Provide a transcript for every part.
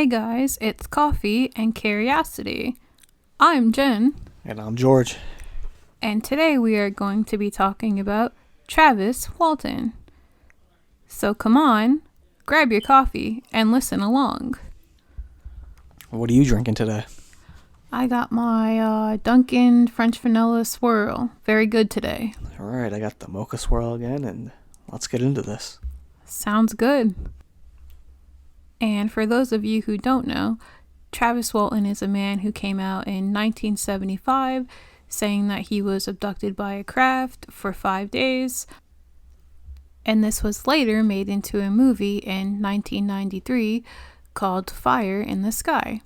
Hey guys, it's Coffee and Curiosity. I'm Jen, And I'm George. and today we are going to be talking about Travis Walton. So come on, grab your coffee and listen along. What are you drinking today? I got my Dunkin' French Vanilla Swirl. Very good today. All right, I got the mocha swirl again, and let's get into this. Sounds good. And for those of you who don't know, Travis Walton is a man who came out in 1975 saying that he was abducted by a craft for 5 days. And this was later made into a movie in 1993 called Fire in the Sky.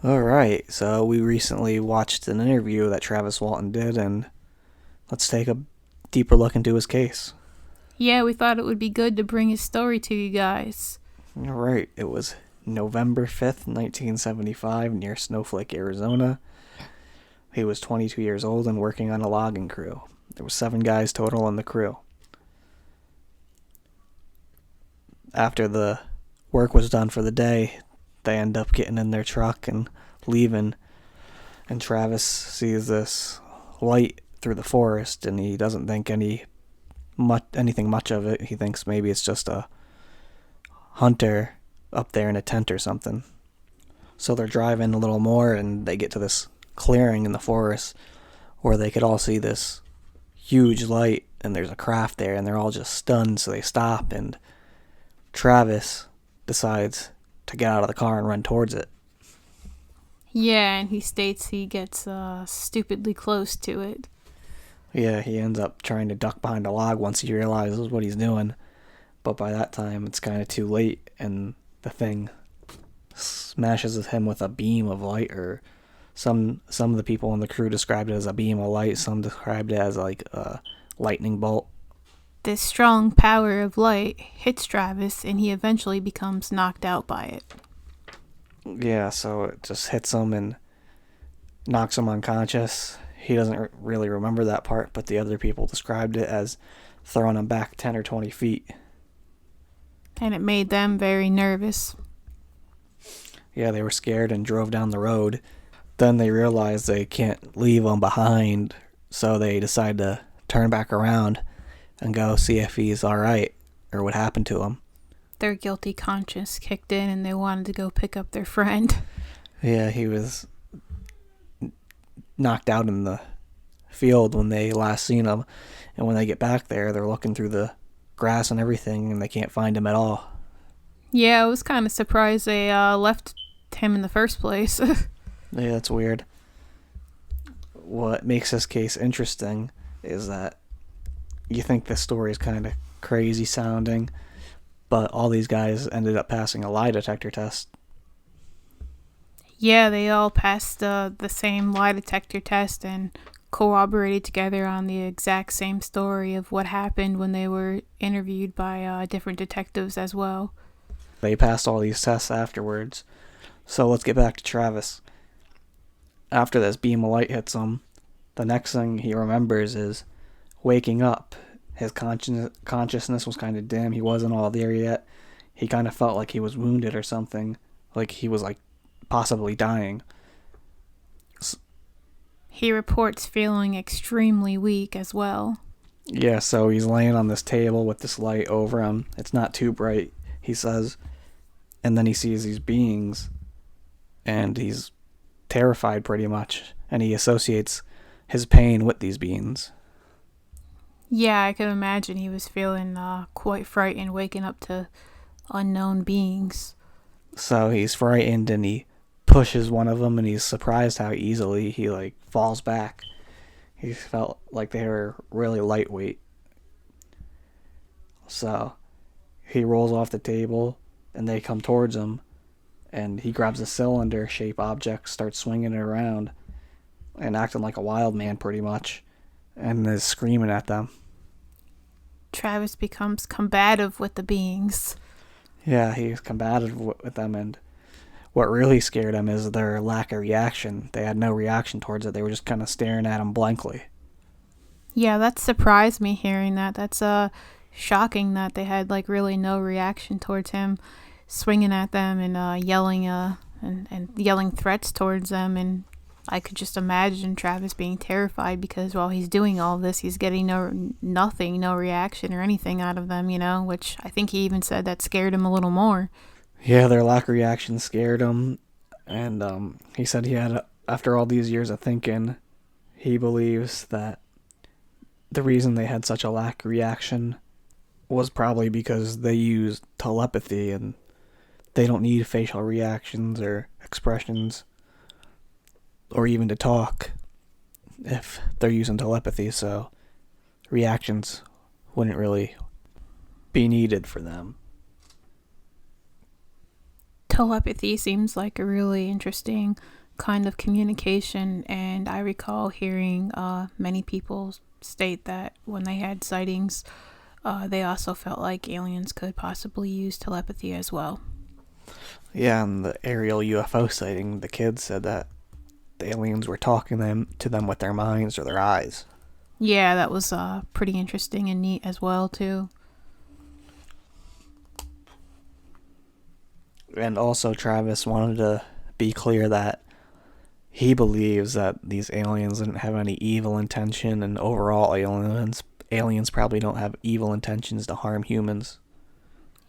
All right, so we recently watched an interview that Travis Walton did, and let's take a deeper look into his case. Yeah, we thought it would be good to bring his story to you guys. All right, it was November 5th, 1975, near Snowflake, Arizona. He was 22 years old and working on a logging crew. There were 7 guys total on the crew. After the work was done for the day, they end up getting in their truck and leaving. And Travis sees this light through the forest, and he doesn't think anything much of it. He thinks maybe it's just a hunter up there in a tent or something. So they're driving a little more, and they get to this clearing in the forest where they could all see this huge light, and there's a craft there, and they're all just stunned. So they stop, and Travis decides to get out of the car and run towards it. Yeah, and he states he gets stupidly close to it. Yeah, he ends up trying to duck behind a log once he realizes what he's doing. But by that time, it's kind of too late, and the thing smashes him with a beam of light, or some of the people in the crew described it as a beam of light. Some described it as like a lightning bolt. This strong power of light hits Travis, and he eventually becomes knocked out by it. Yeah, so it just hits him and knocks him unconscious. He doesn't really remember that part, but the other people described it as throwing him back 10 or 20 feet. And it made them very nervous. Yeah, they were scared and drove down the road. Then they realized they can't leave him behind, so they decide to turn back around and go see if he's alright or what happened to him. Their guilty conscience kicked in, and they wanted to go pick up their friend. Yeah, he was knocked out in the field when they last seen him, and when they get back there, they're looking through the grass and everything, and they can't find him at all. Yeah, I was kind of surprised they left him in the first place. Yeah, that's weird. What makes this case interesting is that you think this story is kind of crazy sounding, but all these guys ended up passing a lie detector test. Yeah, they all passed the same lie detector test and corroborated together on the exact same story of what happened when they were interviewed by different detectives as well. They passed all these tests afterwards. So let's get back to Travis. After this beam of light hits him, the next thing he remembers is waking up. His consciousness was kind of dim. He wasn't all there yet. He kind of felt like he was wounded or something. Like he was like possibly dying. He reports feeling extremely weak as well. Yeah, so he's laying on this table with this light over him. It's not too bright, he says. And then he sees these beings, and he's terrified pretty much. And he associates his pain with these beings. Yeah, I could imagine he was feeling quite frightened waking up to unknown beings. So he's frightened, and he pushes one of them, and he's surprised how easily he like falls back. He felt like they were really lightweight. So he rolls off the table, and they come towards him, and he grabs a cylinder-shaped object, starts swinging it around, and acting like a wild man pretty much, and is screaming at them. Travis becomes combative with the beings. Yeah, he's combative with them, and what really scared him is their lack of reaction. They had no reaction towards it. They were just kind of staring at him blankly. Yeah, that surprised me hearing that. That's shocking that they had like really no reaction towards him. swinging at them and yelling and yelling threats towards them. And I could just imagine Travis being terrified because while he's doing all this, he's getting no reaction or anything out of them, which I think he even said that scared him a little more. Yeah, their lack of reaction scared him, and he said after all these years of thinking, he believes that the reason they had such a lack of reaction was probably because they used telepathy and they don't need facial reactions or expressions or even to talk if they're using telepathy, so reactions wouldn't really be needed for them. Telepathy seems like a really interesting kind of communication, and I recall hearing many people state that when they had sightings, they also felt like aliens could possibly use telepathy as well. Yeah, and the aerial UFO sighting, the kids said that the aliens were talking to them with their minds or their eyes. Yeah, that was pretty interesting and neat as well, too. And also, Travis wanted to be clear that he believes that these aliens didn't have any evil intention, and overall aliens probably don't have evil intentions to harm humans.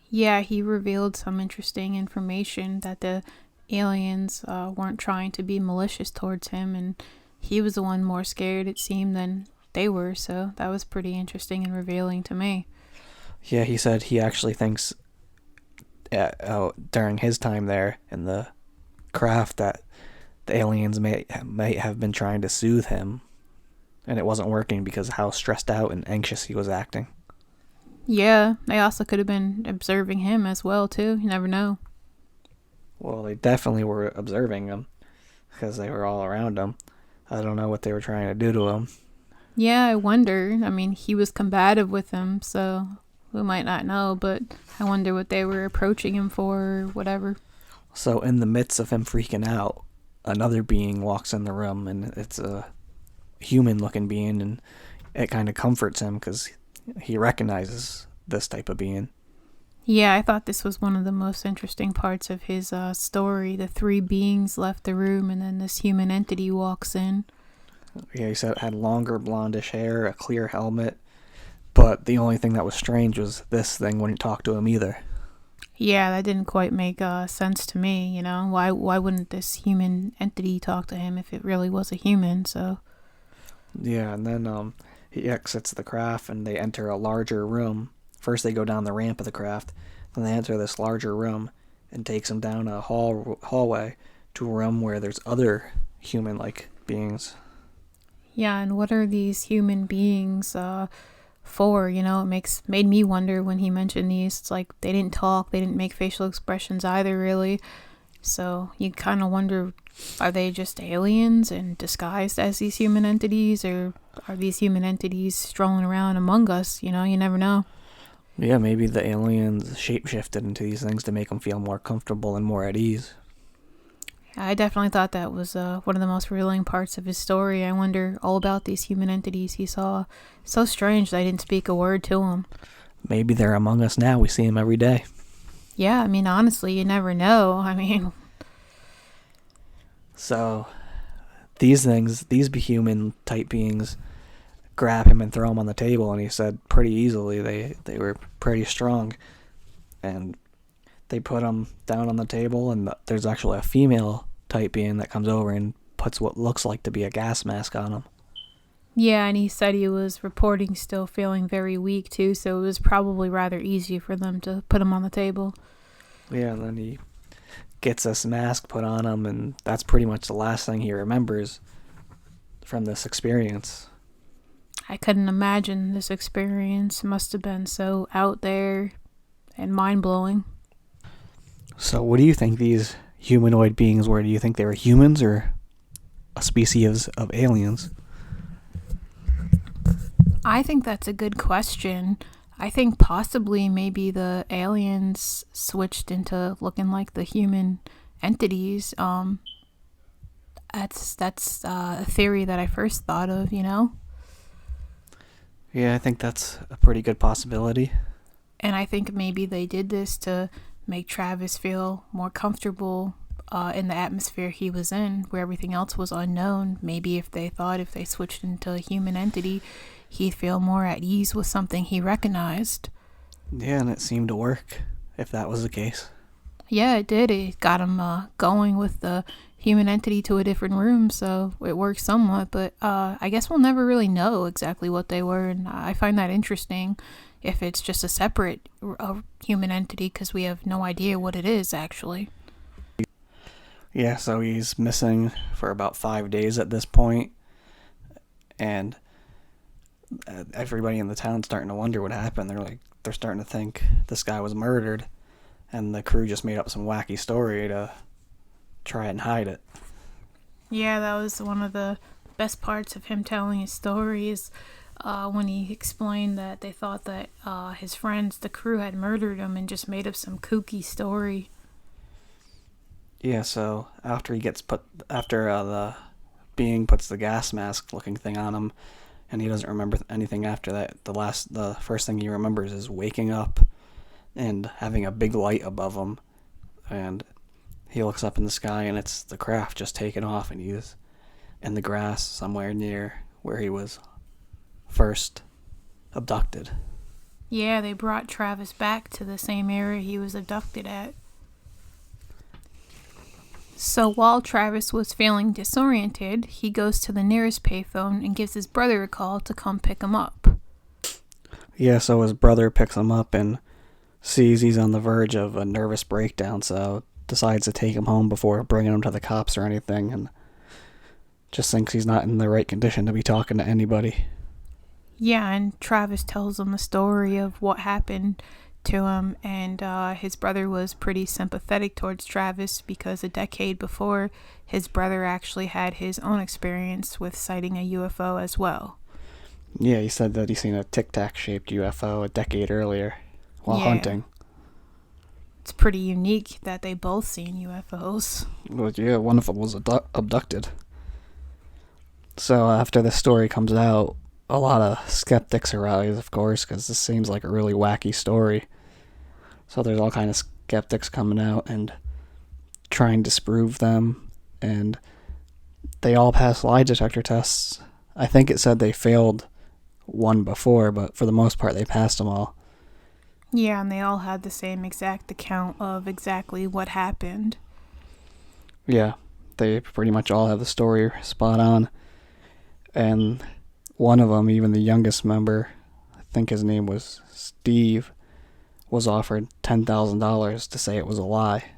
Yeah, he revealed some interesting information that the aliens weren't trying to be malicious towards him, and he was the one more scared, it seemed, than they were, so that was pretty interesting and revealing to me. Yeah, he said he actually thinks during his time there in the craft that the aliens may have been trying to soothe him, and it wasn't working because of how stressed out and anxious he was acting. Yeah, they also could have been observing him as well, too. You never know. Well, they definitely were observing him because they were all around him. I don't know what they were trying to do to him. Yeah, I wonder. I mean, he was combative with them, so we might not know, but I wonder what they were approaching him for or whatever. So in the midst of him freaking out, another being walks in the room, and it's a human-looking being, and it kind of comforts him because he recognizes this type of being. Yeah, I thought this was one of the most interesting parts of his story. The three beings left the room, and then this human entity walks in. Yeah, he said it had longer blondish hair, a clear helmet, but the only thing that was strange was this thing wouldn't talk to him either. Yeah, that didn't quite make sense to me, Why wouldn't this human entity talk to him if it really was a human, so... Yeah, and then he exits the craft and they enter a larger room. First they go down the ramp of the craft, then they enter this larger room and takes them down a hallway to a room where there's other human-like beings. Yeah, and what are these human beings for? It made me wonder when he mentioned these. It's like they didn't talk, they didn't make facial expressions either, really. So you kind of wonder, are they just aliens and disguised as these human entities, or are these human entities strolling around among us? You never know. Yeah, maybe the aliens shapeshifted into these things to make them feel more comfortable and more at ease. I definitely thought that was one of the most revealing parts of his story. I wonder all about these human entities he saw. It's so strange that I didn't speak a word to him. Maybe they're among us now. We see them every day. Yeah, I mean, honestly, you never know. So, these human type beings, grab him and throw him on the table, and he said pretty easily they were pretty strong. And they put him down on the table, and there's actually a female type being that comes over and puts what looks like to be a gas mask on him. Yeah, and he said he was reporting still feeling very weak too, so it was probably rather easy for them to put him on the table. Yeah, and then he gets this mask put on him, and that's pretty much the last thing he remembers from this experience. I couldn't imagine this experience. It must have been so out there and mind-blowing. So what do you think these humanoid beings were? Do you think they were humans or a species of aliens? I think that's a good question. I think possibly maybe the aliens switched into looking like the human entities. That's a theory that I first thought of, Yeah, I think that's a pretty good possibility. And I think maybe they did this to make Travis feel more comfortable in the atmosphere he was in, where everything else was unknown. Maybe if they thought if they switched into a human entity, he'd feel more at ease with something he recognized. Yeah, and it seemed to work, if that was the case. Yeah, it did. It got him going with the human entity to a different room, so it worked somewhat. But I guess we'll never really know exactly what they were, and I find that interesting if it's just a separate human entity, because we have no idea what it is, actually. Yeah, so he's missing for about 5 days at this point, and everybody in the town's starting to wonder what happened. They're starting to think this guy was murdered, and the crew just made up some wacky story to try and hide it. Yeah, that was one of the best parts of him telling his story is when he explained that they thought that his friends, the crew, had murdered him and just made up some kooky story. Yeah, so after the being puts the gas mask looking thing on him, and he doesn't remember anything after that, the first thing he remembers is waking up and having a big light above him, and he looks up in the sky and it's the craft just taking off, and he's in the grass somewhere near where he was first abducted. Yeah, they brought Travis back to the same area he was abducted at. So while Travis was feeling disoriented, he goes to the nearest payphone and gives his brother a call to come pick him up. Yeah, so his brother picks him up and sees he's on the verge of a nervous breakdown, so decides to take him home before bringing him to the cops or anything, and just thinks he's not in the right condition to be talking to anybody. Yeah, and Travis tells him the story of what happened to him, and his brother was pretty sympathetic towards Travis because a decade before, his brother actually had his own experience with sighting a UFO as well. Yeah, he said that he seen a tic-tac-shaped UFO a decade earlier while hunting. It's pretty unique that they both seen UFOs. Well, yeah, one of them was abducted. So after this story comes out, a lot of skeptics arise, of course, because this seems like a really wacky story. So there's all kind of skeptics coming out and trying to disprove them, and they all pass lie detector tests. I think it said they failed one before, but for the most part they passed them all. Yeah, and they all had the same exact account of exactly what happened. Yeah, they pretty much all have the story spot on. And one of them, even the youngest member, I think his name was Steve, was offered $10,000 to say it was a lie.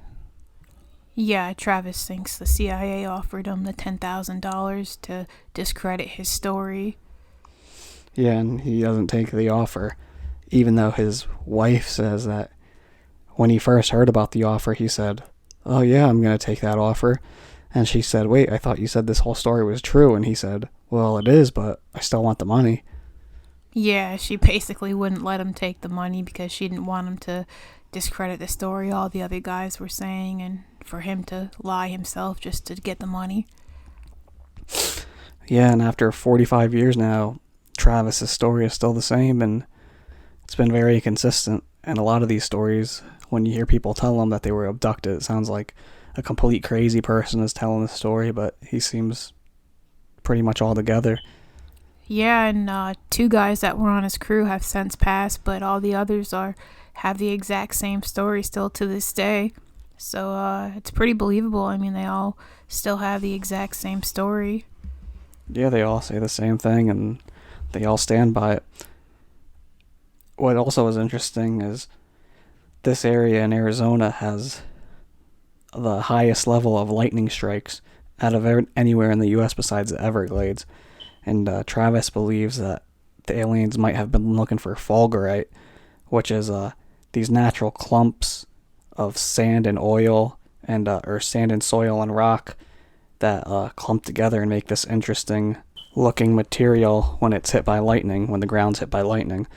Yeah, Travis thinks the CIA offered him the $10,000 to discredit his story. Yeah, and he doesn't take the offer, even though his wife says that when he first heard about the offer, he said, "Oh yeah, I'm going to take that offer." And she said, "Wait, I thought you said this whole story was true." And he said, "Well, it is, but I still want the money." Yeah, she basically wouldn't let him take the money because she didn't want him to discredit the story all the other guys were saying, and for him to lie himself just to get the money. Yeah, and after 45 years now, Travis's story is still the same, and it's been very consistent. And a lot of these stories, when you hear people tell them that they were abducted, it sounds like a complete crazy person is telling the story, but he seems pretty much all together. Yeah, and 2 guys that were on his crew have since passed, but all the others have the exact same story still to this day. So it's pretty believable. I mean, they all still have the exact same story. Yeah, they all say the same thing, and they all stand by it. What also is interesting is this area in Arizona has the highest level of lightning strikes out of anywhere in the U.S. besides the Everglades. And Travis believes that the aliens might have been looking for fulgurite, which is these natural clumps of sand and oil, and or sand and soil and rock that clump together and make this interesting looking material when it's hit by lightning, when the ground's hit by lightning.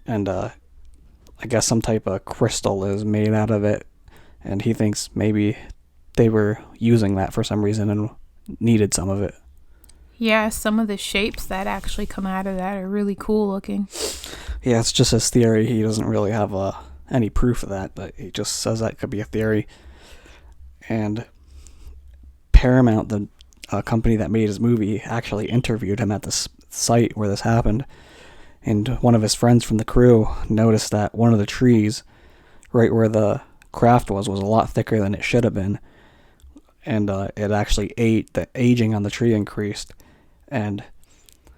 And I guess some type of crystal is made out of it, and he thinks maybe they were using that for some reason and needed some of it. Yeah, some of the shapes that actually come out of that are really cool looking. Yeah, it's just his theory. He doesn't really have any proof of that, but he just says that could be a theory. And Paramount, the company that made his movie, actually interviewed him at the site where this happened. And one of his friends from the crew noticed that one of the trees right where the craft was a lot thicker than it should have been. And it actually the aging on the tree increased. And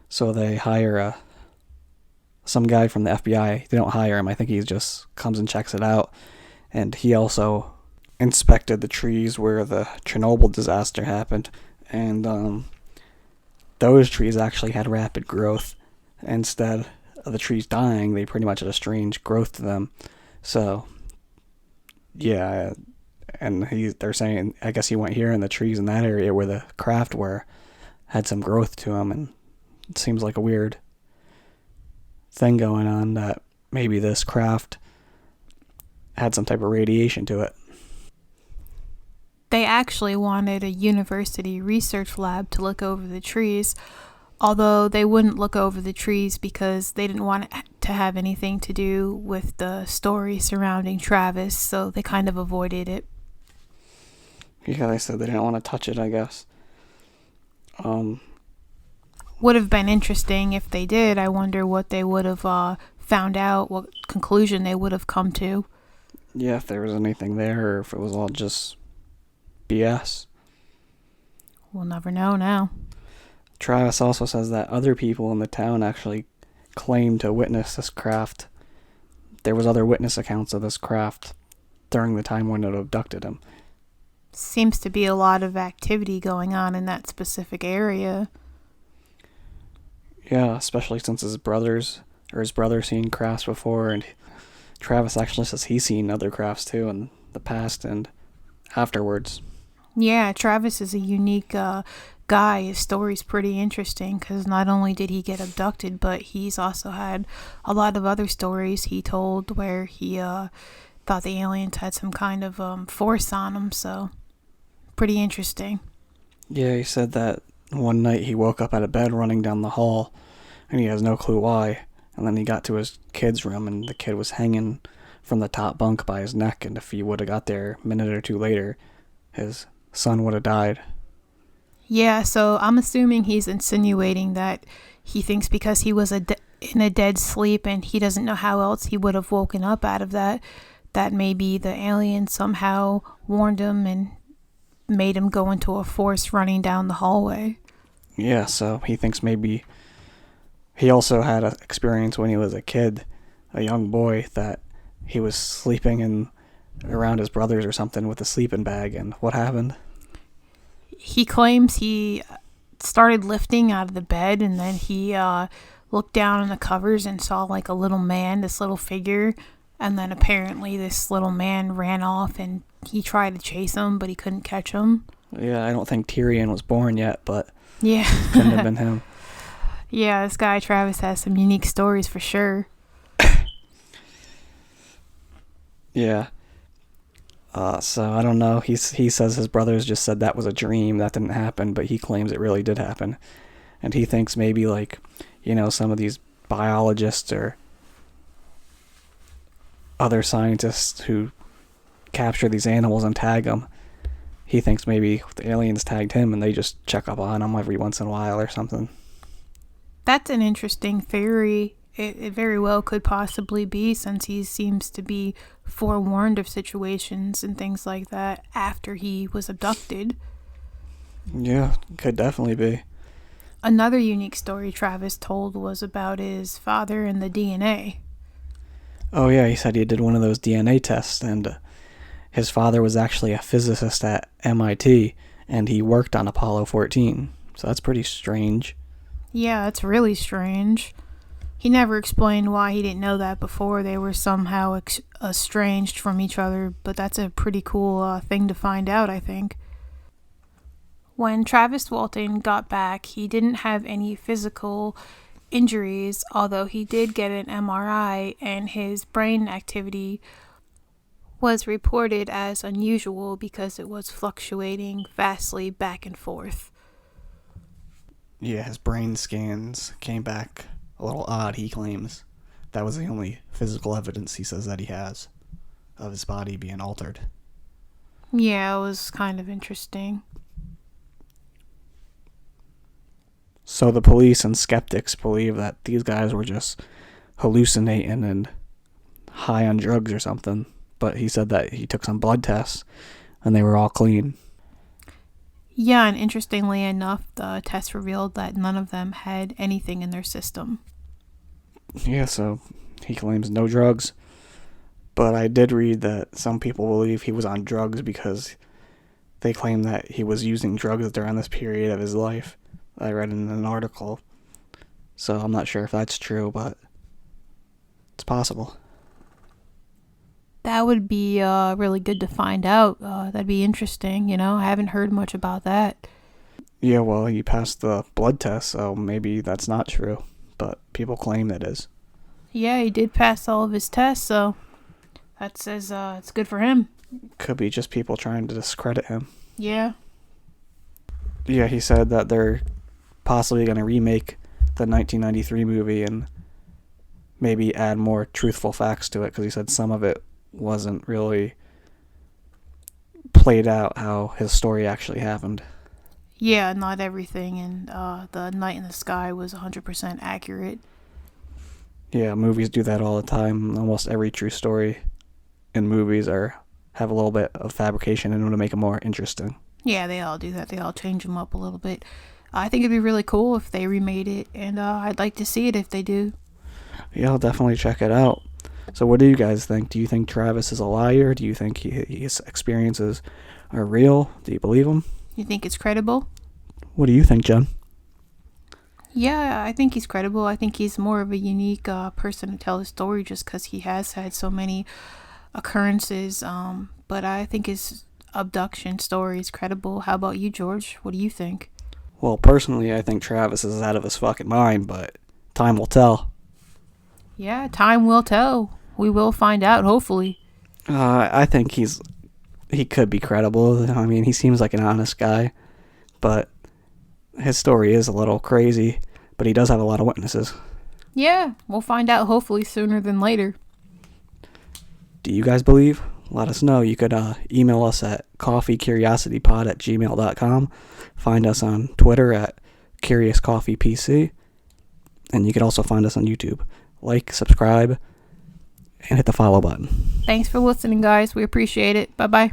so they hire some guy from the FBI. They don't hire him. I think he just comes and checks it out. And he also inspected the trees where the Chernobyl disaster happened. And those trees actually had rapid growth. Instead of the trees dying, they pretty much had a strange growth to them. So, yeah, and they're saying, I guess he went here, and the trees in that area where the craft were had some growth to them, and it seems like a weird thing going on, that maybe this craft had some type of radiation to it. They actually wanted a university research lab to look over the trees, although they wouldn't look over the trees because they didn't want it to have anything to do with the story surrounding Travis, so they kind of avoided it. Yeah, they said they didn't want to touch it, I guess. Would have been interesting if they did. I wonder what they would have found out, what conclusion they would have come to. Yeah, if there was anything there, or if it was all just BS. We'll never know now. Travis also says that other people in the town actually claimed to witness this craft. There was other witness accounts of this craft during the time when it abducted him. Seems to be a lot of activity going on in that specific area. Yeah, especially since his brother seen crafts before, and Travis actually says he's seen other crafts too in the past and afterwards. Yeah, Travis is a unique guy. His story's pretty interesting because not only did he get abducted, but he's also had a lot of other stories he told where he thought the aliens had some kind of force on him, so pretty interesting. Yeah, he said that one night he woke up out of bed running down the hall, and he has no clue why. And then he got to his kid's room, and the kid was hanging from the top bunk by his neck, and if he would have got there a minute or two later, his son would have died. Yeah, so I'm assuming he's insinuating that he thinks because he was in a dead sleep and he doesn't know how else he would have woken up out of that maybe the alien somehow warned him and made him go into a force running down the hallway. Yeah, so he thinks maybe he also had an experience when he was a kid, a young boy, that he was sleeping around his brothers or something with a sleeping bag, and what happened? He claims he started lifting out of the bed, and then he looked down on the covers and saw like a little man, this little figure, and then apparently this little man ran off and he tried to chase him, but he couldn't catch him. Yeah, I don't think Tyrion was born yet, but yeah, couldn't have been him. Yeah, this guy Travis has some unique stories for sure. Yeah. So I don't know. He says his brothers just said that was a dream, that didn't happen, but he claims it really did happen. And he thinks maybe some of these biologists or other scientists who capture these animals and tag them, he thinks maybe the aliens tagged him and they just check up on him every once in a while or something. That's an interesting theory. It very well could possibly be, since he seems to be forewarned of situations and things like that after he was abducted. Yeah, could definitely be. Another unique story Travis told was about his father and the DNA. Oh yeah, he said he did one of those DNA tests, and his father was actually a physicist at MIT, and he worked on Apollo 14. So that's pretty strange. Yeah, it's really strange. He never explained why he didn't know that before. They were somehow estranged from each other, but that's a pretty cool thing to find out, I think. When Travis Walton got back, he didn't have any physical injuries, although he did get an MRI, and his brain activity was reported as unusual because it was fluctuating vastly back and forth. Yeah, his brain scans came back a little odd, he claims. That was the only physical evidence he says that he has. of his body being altered. Yeah, it was kind of interesting. So the police and skeptics believe that these guys were just hallucinating and high on drugs or something. But he said that he took some blood tests and they were all clean. Yeah, and interestingly enough, the test revealed that none of them had anything in their system. Yeah, so he claims no drugs. But I did read that some people believe he was on drugs because they claim that he was using drugs during this period of his life. I read in an article. So I'm not sure if that's true, but it's possible. That would be really good to find out. That'd be interesting, I haven't heard much about that. Yeah, well, he passed the blood test, so maybe that's not true. But people claim it is. Yeah, he did pass all of his tests, so that says it's good for him. Could be just people trying to discredit him. Yeah. Yeah, he said that they're possibly going to remake the 1993 movie and maybe add more truthful facts to it, because he said some of it wasn't really played out how his story actually happened. Yeah, not everything in The Night in the Sky was 100% accurate. Yeah, movies do that all the time. Almost every true story in movies have a little bit of fabrication in them to make them more interesting. Yeah, they all do that. They all change them up a little bit. I think it'd be really cool if they remade it, and I'd like to see it if they do. Yeah, I'll definitely check it out. So what do you guys think? Do you think Travis is a liar? Do you think his experiences are real? Do you believe him? You think it's credible? What do you think, Jen? Yeah, I think he's credible. I think he's more of a unique person to tell his story just because he has had so many occurrences. But I think his abduction story is credible. How about you, George? What do you think? Well, personally, I think Travis is out of his fucking mind, but time will tell. Yeah, time will tell. We will find out, hopefully. I think he could be credible. I mean, he seems like an honest guy, but his story is a little crazy, but he does have a lot of witnesses. Yeah, we'll find out hopefully sooner than later. Do you guys believe? Let us know. You could email us at coffeecuriositypod@gmail.com. Find us on Twitter at CuriousCoffeePC. And you could also find us on YouTube. Like, subscribe, and hit the follow button. Thanks for listening, guys. We appreciate it. Bye-bye.